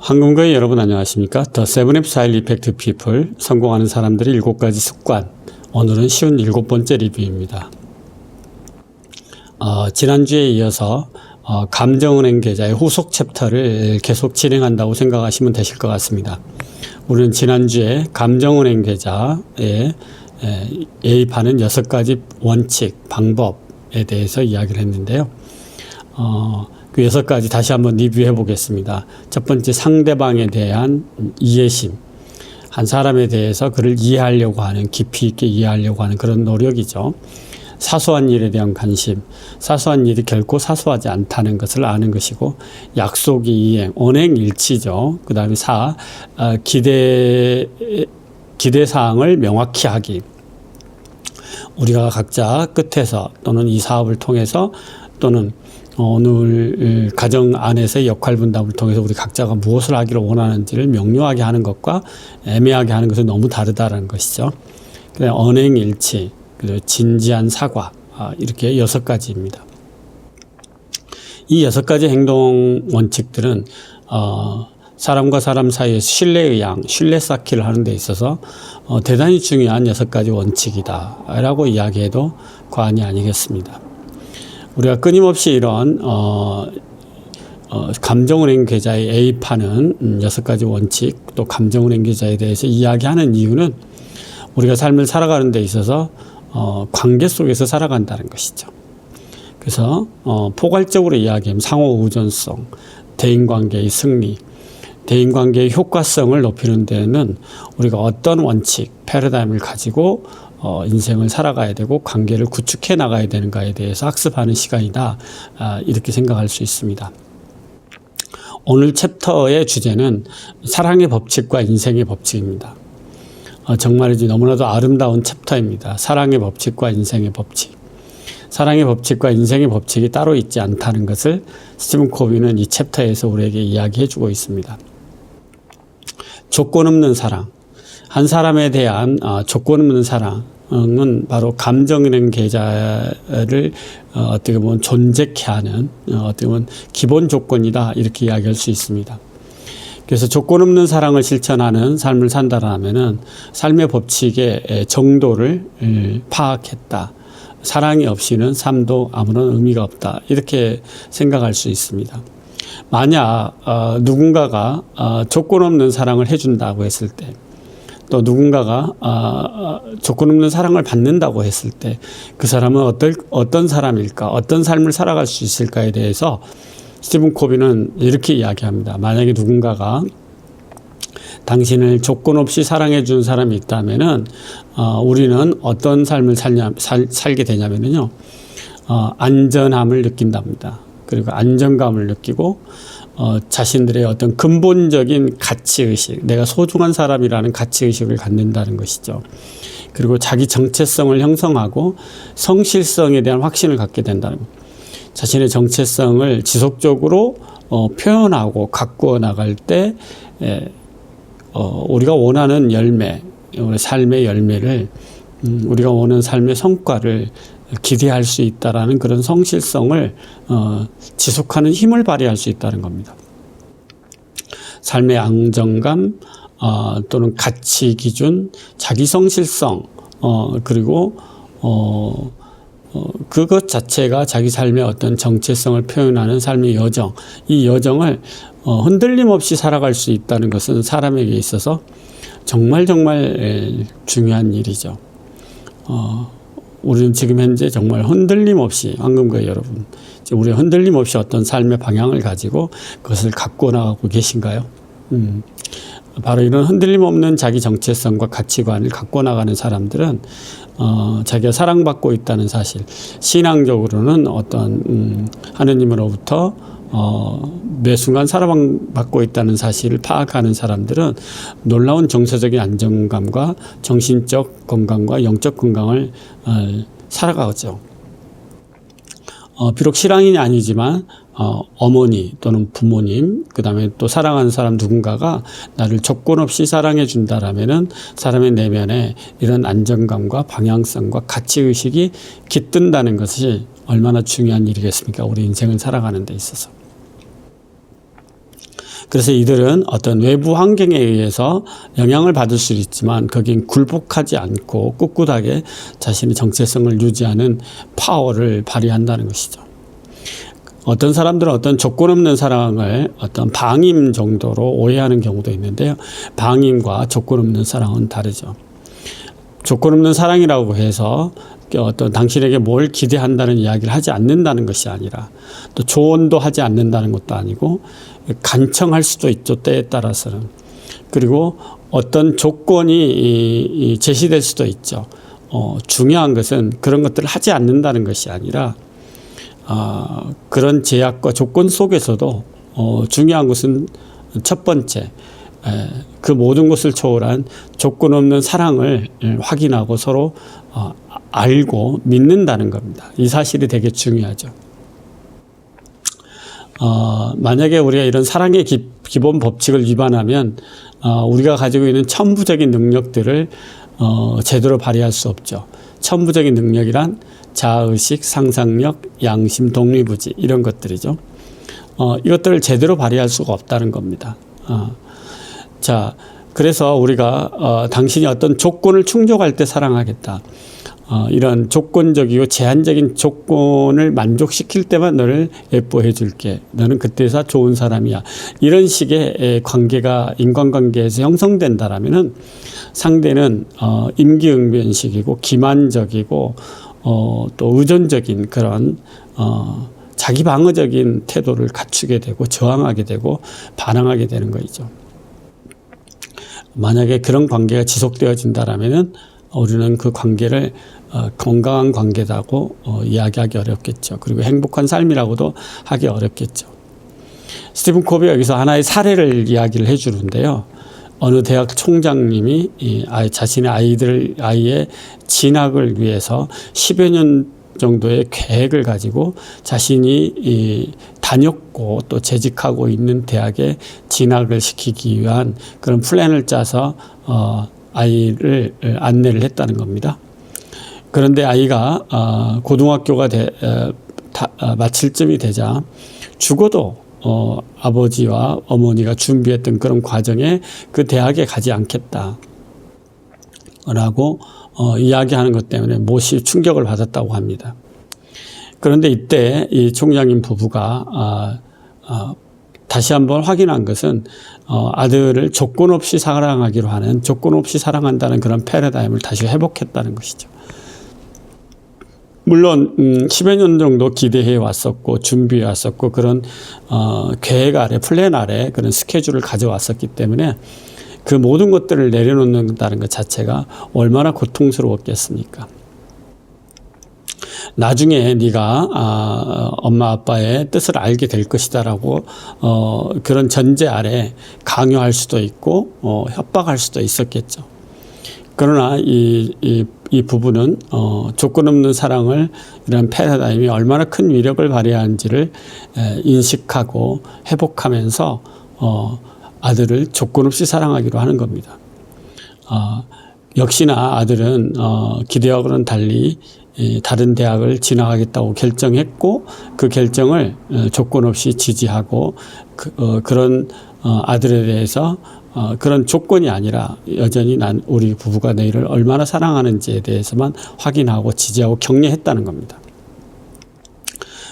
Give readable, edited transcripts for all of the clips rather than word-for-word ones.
황금거의 여러분 안녕하십니까? 더 세븐 스타일 이펙트 피플 성공하는 사람들의 7가지 습관. 오늘은 쉬운 7번째 리뷰입니다. 지난주에 이어서 감정은행 계좌의 후속 챕터를 계속 진행한다고 생각하시면 되실 것 같습니다. 우리는 지난주에 감정은행 계좌에 예입하는 6가지 원칙, 방법에 대해서 이야기를 했는데요. 그 6가지 다시 한번 리뷰해 보겠습니다. 첫 번째, 상대방에 대한 이해심. 한 사람에 대해서 그를 이해하려고 하는, 깊이 있게 이해하려고 하는 그런 노력이죠. 사소한 일에 대한 관심. 사소한 일이 결코 사소하지 않다는 것을 아는 것이고, 약속이 이행, 언행일치죠. 그 다음에 기대사항을 명확히 하기. 우리가 각자 끝에서 또는 이 사업을 통해서 또는 오늘 가정 안에서의 역할 분담을 통해서 우리 각자가 무엇을 하기를 원하는지를 명료하게 하는 것과 애매하게 하는 것은 너무 다르다는 것이죠. 그다음에 언행일치, 그리고 진지한 사과, 이렇게 6가지입니다. 이 6가지 행동 원칙들은 사람과 사람 사이에서 신뢰의 양, 신뢰 쌓기를 하는 데 있어서 대단히 중요한 6가지 원칙이다라고 이야기해도 과언이 아니겠습니다. 우리가 끊임없이 이런 감정은행 계좌에 예입하는 6가지 원칙, 또 감정은행 계좌에 대해서 이야기하는 이유는 우리가 삶을 살아가는 데 있어서 관계 속에서 살아간다는 것이죠. 그래서 포괄적으로 이야기하면 상호 의존성, 대인관계의 승리, 대인관계의 효과성을 높이는 데는 우리가 어떤 원칙, 패러다임을 가지고 인생을 살아가야 되고 관계를 구축해 나가야 되는가에 대해서 학습하는 시간이다, 이렇게 생각할 수 있습니다. 오늘 챕터의 주제는 사랑의 법칙과 인생의 법칙입니다. 정말이지 너무나도 아름다운 챕터입니다. 사랑의 법칙과 인생의 법칙. 사랑의 법칙과 인생의 법칙이 따로 있지 않다는 것을 스티븐 코비는 이 챕터에서 우리에게 이야기해 주고 있습니다. 조건 없는 사랑. 한 사람에 대한 조건 없는 사랑은 바로 감정은행 계좌를 어떻게 보면 존재케 하는 어떻게 보면 기본 조건이다, 이렇게 이야기할 수 있습니다. 그래서 조건 없는 사랑을 실천하는 삶을 산다라면은 삶의 법칙의 정도를 파악했다. 사랑이 없이는 삶도 아무런 의미가 없다, 이렇게 생각할 수 있습니다. 만약 누군가가 조건 없는 사랑을 해준다고 했을 때, 또 누군가가 조건 없는 사랑을 받는다고 했을 때 그 사람은 어떤 사람일까, 어떤 삶을 살아갈 수 있을까에 대해서 스티븐 코비는 이렇게 이야기합니다. 만약에 누군가가 당신을 조건 없이 사랑해 준 사람이 있다면은 우리는 어떤 삶을 살게 되냐면요, 안전함을 느낀답니다. 그리고 안정감을 느끼고 자신들의 어떤 근본적인 가치의식, 내가 소중한 사람이라는 가치의식을 갖는다는 것이죠. 그리고 자기 정체성을 형성하고 성실성에 대한 확신을 갖게 된다는 것. 자신의 정체성을 지속적으로 표현하고 가꾸어 나갈 때 우리가 원하는 열매, 우리 삶의 열매를, 우리가 원하는 삶의 성과를 기대할 수 있다라는 그런 성실성을 지속하는 힘을 발휘할 수 있다는 겁니다. 삶의 안정감, 또는 가치 기준, 자기 성실성, 그리고 그것 자체가 자기 삶의 어떤 정체성을 표현하는 삶의 여정, 이 여정을 흔들림 없이 살아갈 수 있다는 것은 사람에게 있어서 정말 중요한 일이죠. 우리는 지금 현재 정말 흔들림 없이, 황금거의 여러분, 우리 흔들림 없이 어떤 삶의 방향을 가지고 그것을 갖고 나가고 계신가요? 바로 이런 흔들림 없는 자기 정체성과 가치관을 갖고 나가는 사람들은 자기가 사랑받고 있다는 사실, 신앙적으로는 어떤 하느님으로부터 매 순간 사랑받고 있다는 사실을 파악하는 사람들은 놀라운 정서적인 안정감과 정신적 건강과 영적 건강을 살아가죠. 비록 신앙인이 아니지만 어머니 또는 부모님, 그 다음에 또 사랑하는 사람 누군가가 나를 조건 없이 사랑해 준다라면은 사람의 내면에 이런 안정감과 방향성과 가치의식이 깃든다는 것이 얼마나 중요한 일이겠습니까? 우리 인생을 살아가는 데 있어서. 그래서 이들은 어떤 외부 환경에 의해서 영향을 받을 수 있지만 거긴 굴복하지 않고 꿋꿋하게 자신의 정체성을 유지하는 파워를 발휘한다는 것이죠. 어떤 사람들은 어떤 조건 없는 사랑을 어떤 방임 정도로 오해하는 경우도 있는데요. 방임과 조건 없는 사랑은 다르죠. 조건 없는 사랑이라고 해서 어떤 당신에게 뭘 기대한다는 이야기를 하지 않는다는 것이 아니라 또 조언도 하지 않는다는 것도 아니고 간청할 수도 있죠. 때에 따라서는. 그리고 어떤 조건이 제시될 수도 있죠. 중요한 것은 그런 것들을 하지 않는다는 것이 아니라 그런 제약과 조건 속에서도 중요한 것은 첫 번째 그 모든 것을 초월한 조건 없는 사랑을 확인하고 서로 알고 믿는다는 겁니다. 이 사실이 되게 중요하죠. 만약에 우리가 이런 사랑의 기본 법칙을 위반하면 우리가 가지고 있는 천부적인 능력들을 제대로 발휘할 수 없죠. 천부적인 능력이란 자아의식, 상상력, 양심, 독립의지 이런 것들이죠. 이것들을 제대로 발휘할 수가 없다는 겁니다. 자, 그래서 우리가 당신이 어떤 조건을 충족할 때 사랑하겠다. 이런 조건적이고 제한적인 조건을 만족시킬 때만 너를 예뻐해 줄게. 너는 그때서 좋은 사람이야. 이런 식의 관계가 인간관계에서 형성된다라면은 상대는 임기응변식이고 기만적이고 또 의존적인 그런 자기 방어적인 태도를 갖추게 되고 저항하게 되고 반항하게 되는 거죠. 만약에 그런 관계가 지속되어진다라면은 우리는 그 관계를 건강한 관계라고 이야기하기 어렵겠죠. 그리고 행복한 삶이라고도 하기 어렵겠죠. 스티븐 코비가 여기서 하나의 사례를 이야기를 해주는데요. 어느 대학 총장님이 자신의 아이의 진학을 위해서 10여 년 정도의 계획을 가지고 자신이 다녔고 또 재직하고 있는 대학에 진학을 시키기 위한 그런 플랜을 짜서 아이를 안내를 했다는 겁니다. 그런데 아이가 고등학교가 마칠 쯤이 되자 죽어도 아버지와 어머니가 준비했던 그런 과정에 그 대학에 가지 않겠다라고 이야기하는 것 때문에 몹시 충격을 받았다고 합니다. 그런데 이때 이 총장님 부부가 다시 한번 확인한 것은 아들을 조건 없이 사랑하기로 하는 조건 없이 사랑한다는 그런 패러다임을 다시 회복했다는 것이죠. 물론 10여 년 정도 기대해 왔었고 준비해 왔었고 그런 계획 아래 플랜 아래 그런 스케줄을 가져왔었기 때문에 그 모든 것들을 내려놓는다는 것 자체가 얼마나 고통스러웠겠습니까? 나중에 네가 엄마 아빠의 뜻을 알게 될 것이다라고 그런 전제 아래 강요할 수도 있고 협박할 수도 있었겠죠. 그러나 이 부부는 조건 없는 사랑을 이런 패러다임이 얼마나 큰 위력을 발휘하는지를 인식하고 회복하면서 아들을 조건 없이 사랑하기로 하는 겁니다. 역시나 아들은 기대하고는 달리 다른 대학을 진학하겠다고 결정했고 그 결정을 조건 없이 지지하고 그런 아들에 대해서 그런 조건이 아니라 여전히 우리 부부가 너희를 얼마나 사랑하는지에 대해서만 확인하고 지지하고 격려했다는 겁니다.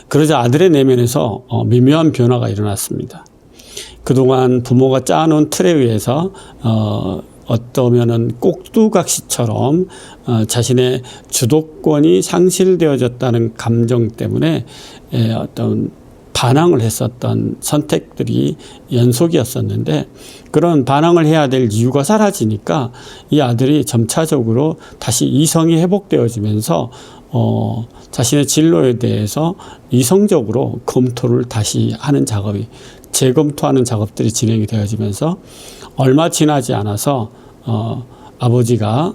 그러자 아들의 내면에서 미묘한 변화가 일어났습니다. 그동안 부모가 짜놓은 틀에 의해서 어떠면은 꼭두각시처럼 자신의 주도권이 상실되어졌다는 감정 때문에 어떤 반항을 했었던 선택들이 연속이었었는데 그런 반항을 해야 될 이유가 사라지니까 이 아들이 점차적으로 다시 이성이 회복되어지면서 자신의 진로에 대해서 이성적으로 검토를 다시 하는 작업이 재검토하는 작업들이 진행이 되어지면서 얼마 지나지 않아서 아버지가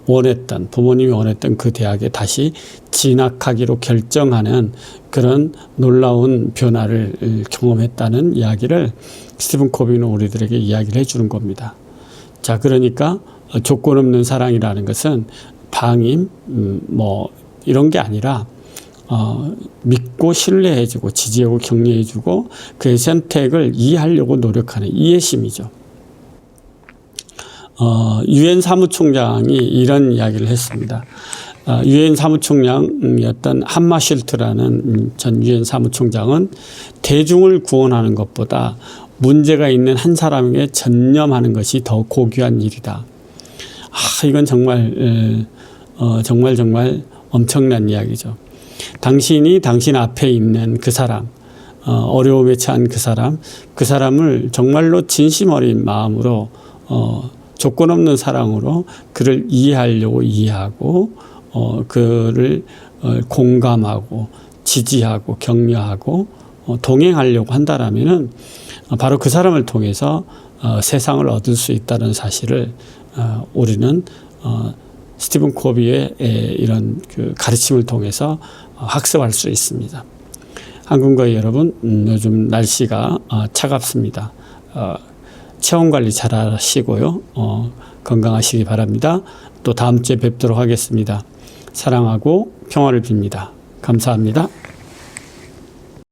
원했던 부모님이 원했던 그 대학에 다시 진학하기로 결정하는 그런 놀라운 변화를 경험했다는 이야기를 스티븐 코비는 우리들에게 이야기를 해주는 겁니다. 자, 그러니까 조건 없는 사랑이라는 것은 방임 이런 게 아니라 믿고 신뢰해주고 지지하고 격려해주고 그의 선택을 이해하려고 노력하는 이해심이죠. 유엔 사무총장이 이런 이야기를 했습니다. 유엔 사무총장이었던 한마실트라는 전 유엔 사무총장은 대중을 구원하는 것보다 문제가 있는 한 사람에게 전념하는 것이 더 고귀한 일이다. 이건 정말 엄청난 이야기죠. 당신이 당신 앞에 있는 그 사람, 어려움에 처한 그 사람을 정말로 진심 어린 마음으로 조건 없는 사랑으로 그를 이해하려고 이해하고 그를 공감하고 지지하고 격려하고 동행하려고 한다라면은 바로 그 사람을 통해서 세상을 얻을 수 있다는 사실을 우리는 스티븐 코비의 이런 그 가르침을 통해서 학습할 수 있습니다. 한국인과 여러분, 요즘 날씨가 차갑습니다. 체온 관리 잘 하시고요. 건강하시기 바랍니다. 또 다음 주에 뵙도록 하겠습니다. 사랑하고 평화를 빕니다. 감사합니다.